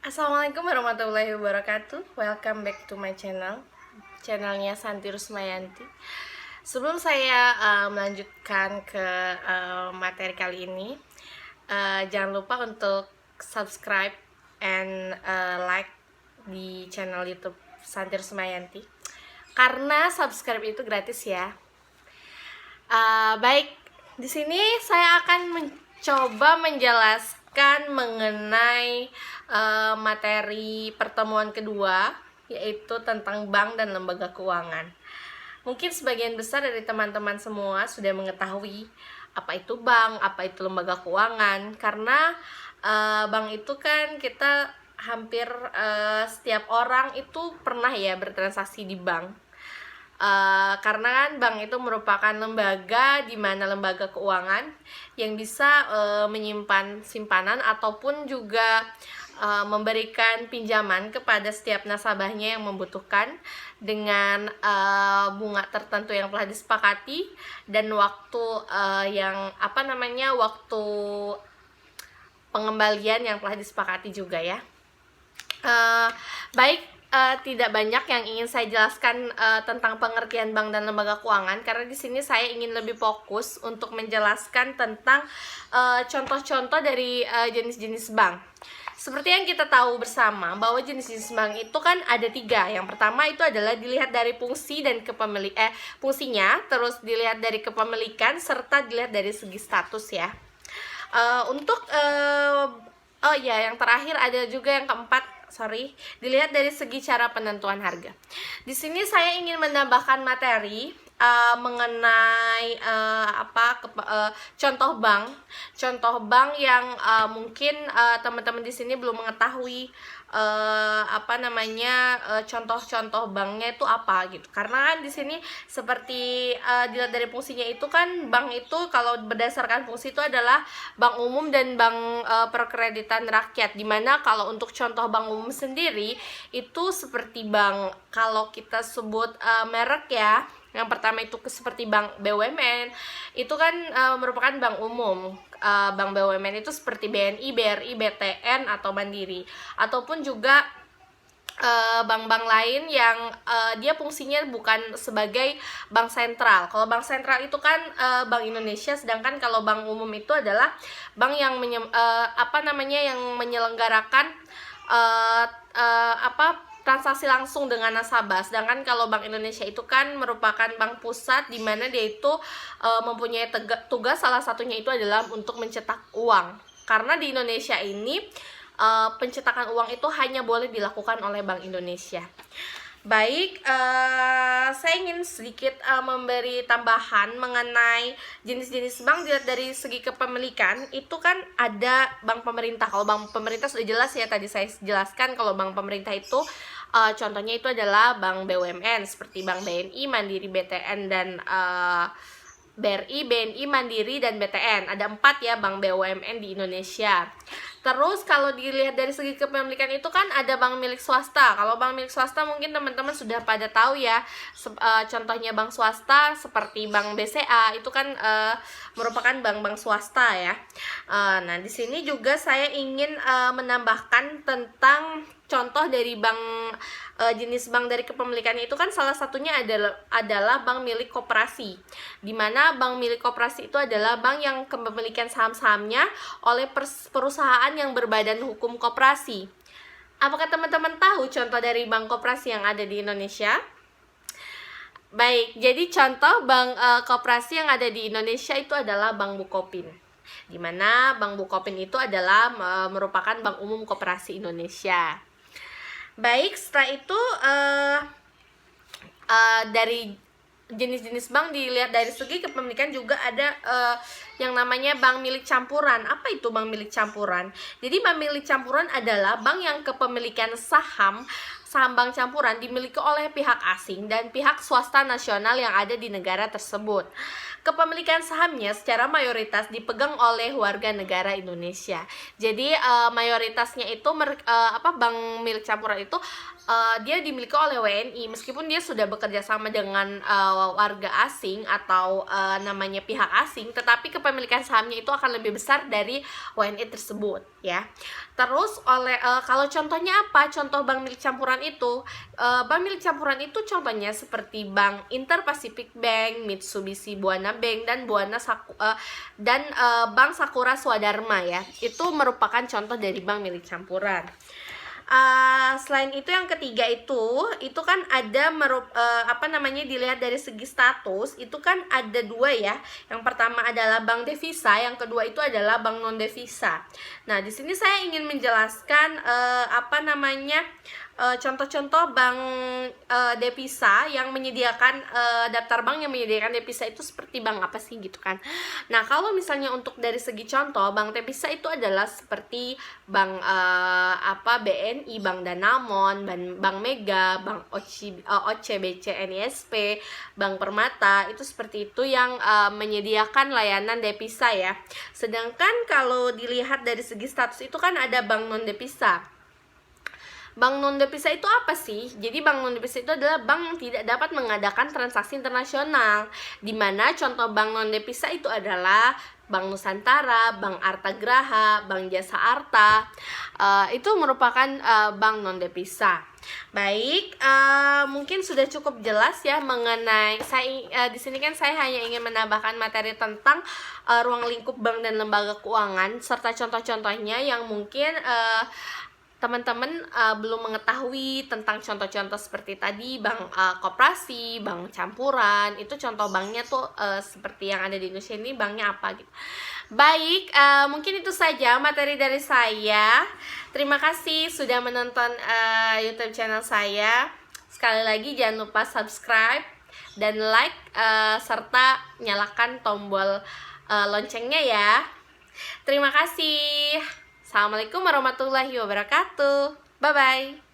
Assalamualaikum warahmatullahi wabarakatuh. Welcome back to my channelnya Santi Rusmayanti. Sebelum saya melanjutkan ke materi kali ini, jangan lupa untuk subscribe and like di channel YouTube Santi Rusmayanti, karena subscribe itu gratis ya. Baik, di sini saya akan mencoba menjelaskan mengenai materi pertemuan kedua, yaitu tentang bank dan lembaga keuangan. Mungkin sebagian besar dari teman-teman semua sudah mengetahui apa itu bank, apa itu lembaga keuangan, karena bank itu kan kita hampir setiap orang itu pernah ya bertransaksi di bank. Karena kan bank itu merupakan lembaga di mana lembaga keuangan yang bisa menyimpan simpanan ataupun juga memberikan pinjaman kepada setiap nasabahnya yang membutuhkan dengan bunga tertentu yang telah disepakati dan waktu waktu pengembalian yang telah disepakati juga ya. Tidak banyak yang ingin saya jelaskan tentang pengertian bank dan lembaga keuangan, karena di sini saya ingin lebih fokus untuk menjelaskan tentang contoh-contoh dari jenis-jenis bank. Seperti yang kita tahu bersama bahwa jenis-jenis bank itu kan ada 3. Yang pertama itu adalah dilihat dari fungsi dan fungsinya, terus dilihat dari kepemilikan, serta dilihat dari segi status ya. Yang terakhir ada juga yang keempat, dilihat dari segi cara penentuan harga. Di sini saya ingin menambahkan materi mengenai contoh bank yang mungkin teman-teman di sini belum mengetahui contoh-contoh banknya itu apa gitu. Karena kan di sini seperti dilihat dari fungsinya itu kan, bank itu kalau berdasarkan fungsi itu adalah bank umum dan bank perkreditan rakyat. Dimana kalau untuk contoh bank umum sendiri itu seperti bank, kalau kita sebut merek ya, yang pertama itu seperti bank BUMN, itu kan merupakan bank umum. Bank BUMN itu seperti BNI, BRI, BTN, atau Mandiri. Ataupun juga bank-bank lain yang dia fungsinya bukan sebagai bank sentral. Kalau bank sentral itu kan Bank Indonesia, sedangkan kalau bank umum itu adalah bank yang yang menyelenggarakan transaksi langsung dengan nasabah. Sedangkan kalau Bank Indonesia itu kan merupakan bank pusat, di mana dia itu mempunyai tugas, salah satunya itu adalah untuk mencetak uang. Karena di Indonesia ini pencetakan uang itu hanya boleh dilakukan oleh Bank Indonesia. Baik, saya ingin sedikit memberi tambahan mengenai jenis-jenis bank dilihat dari segi kepemilikan. Itu kan ada bank pemerintah. Kalau bank pemerintah sudah jelas ya, tadi saya jelaskan kalau bank pemerintah itu contohnya itu adalah bank BUMN seperti Bank BNI, Mandiri, BTN, dan BRI, BNI, Mandiri, dan BTN. Ada 4 ya bank BUMN di Indonesia. Terus kalau dilihat dari segi kepemilikan itu kan ada bank milik swasta. Kalau bank milik swasta mungkin teman-teman sudah pada tahu ya. Contohnya bank swasta seperti Bank BCA itu kan merupakan bank-bank swasta ya. Nah, di sini juga saya ingin menambahkan tentang contoh dari jenis bank dari kepemilikannya itu kan salah satunya adalah bank milik koperasi. Dimana bank milik koperasi itu adalah bank yang kepemilikan saham-sahamnya oleh perusahaan yang berbadan hukum koperasi. Apakah teman-teman tahu contoh dari bank koperasi yang ada di Indonesia? Baik, jadi contoh bank koperasi yang ada di Indonesia itu adalah Bank Bukopin. Dimana Bank Bukopin itu adalah merupakan bank umum koperasi Indonesia. Baik, setelah itu dari jenis-jenis bank dilihat dari segi kepemilikan juga ada yang namanya bank milik campuran. Apa itu bank milik campuran? Jadi bank milik campuran adalah bank yang kepemilikan saham bank campuran dimiliki oleh pihak asing dan pihak swasta nasional yang ada di negara tersebut. Kepemilikan sahamnya secara mayoritas dipegang oleh warga negara Indonesia. Jadi mayoritasnya itu bank milik campuran itu dia dimiliki oleh WNI, meskipun dia sudah bekerja sama dengan warga asing atau namanya pihak asing, tetapi kepemilikan sahamnya itu akan lebih besar dari WNI tersebut ya. Terus kalau contohnya apa? Contoh bank milik campuran itu, bank milik campuran itu contohnya seperti Bank Inter Pacific Bank, Mitsubishi Buana Bank, dan Bank Sakura Swadharma ya. Itu merupakan contoh dari bank milik campuran. Selain itu yang ketiga itu kan ada dilihat dari segi status itu kan ada dua ya. Yang pertama adalah bank devisa, yang kedua itu adalah bank non devisa. Nah, di sini saya ingin menjelaskan contoh-contoh bank devisa yang menyediakan daftar bank yang menyediakan devisa itu seperti bank apa sih gitu kan. Nah, kalau misalnya untuk dari segi contoh bank devisa itu adalah seperti bank BNI, Bank Danamon, Bank Mega, Bank OCBC NISP, Bank Permata, itu seperti itu yang menyediakan layanan devisa ya. Sedangkan kalau dilihat dari segi status itu kan ada bank non devisa. Bank non devisa itu apa sih? Jadi bank non devisa itu adalah bank yang tidak dapat mengadakan transaksi internasional. Di mana contoh bank non devisa itu adalah Bank Nusantara, Bank Artagraha, Bank Jasa Arta. Itu merupakan bank non devisa. Baik, mungkin sudah cukup jelas ya mengenai di sini kan saya hanya ingin menambahkan materi tentang ruang lingkup bank dan lembaga keuangan serta contoh-contohnya yang mungkin teman-teman belum mengetahui tentang contoh-contoh seperti tadi bank koperasi, bank campuran, itu contoh banknya tuh seperti yang ada di Indonesia ini banknya apa gitu. Baik, mungkin itu saja materi dari saya. Terima kasih sudah menonton YouTube channel saya. Sekali lagi jangan lupa subscribe dan like serta nyalakan tombol loncengnya ya. Terima kasih. Assalamualaikum warahmatullahi wabarakatuh. Bye-bye.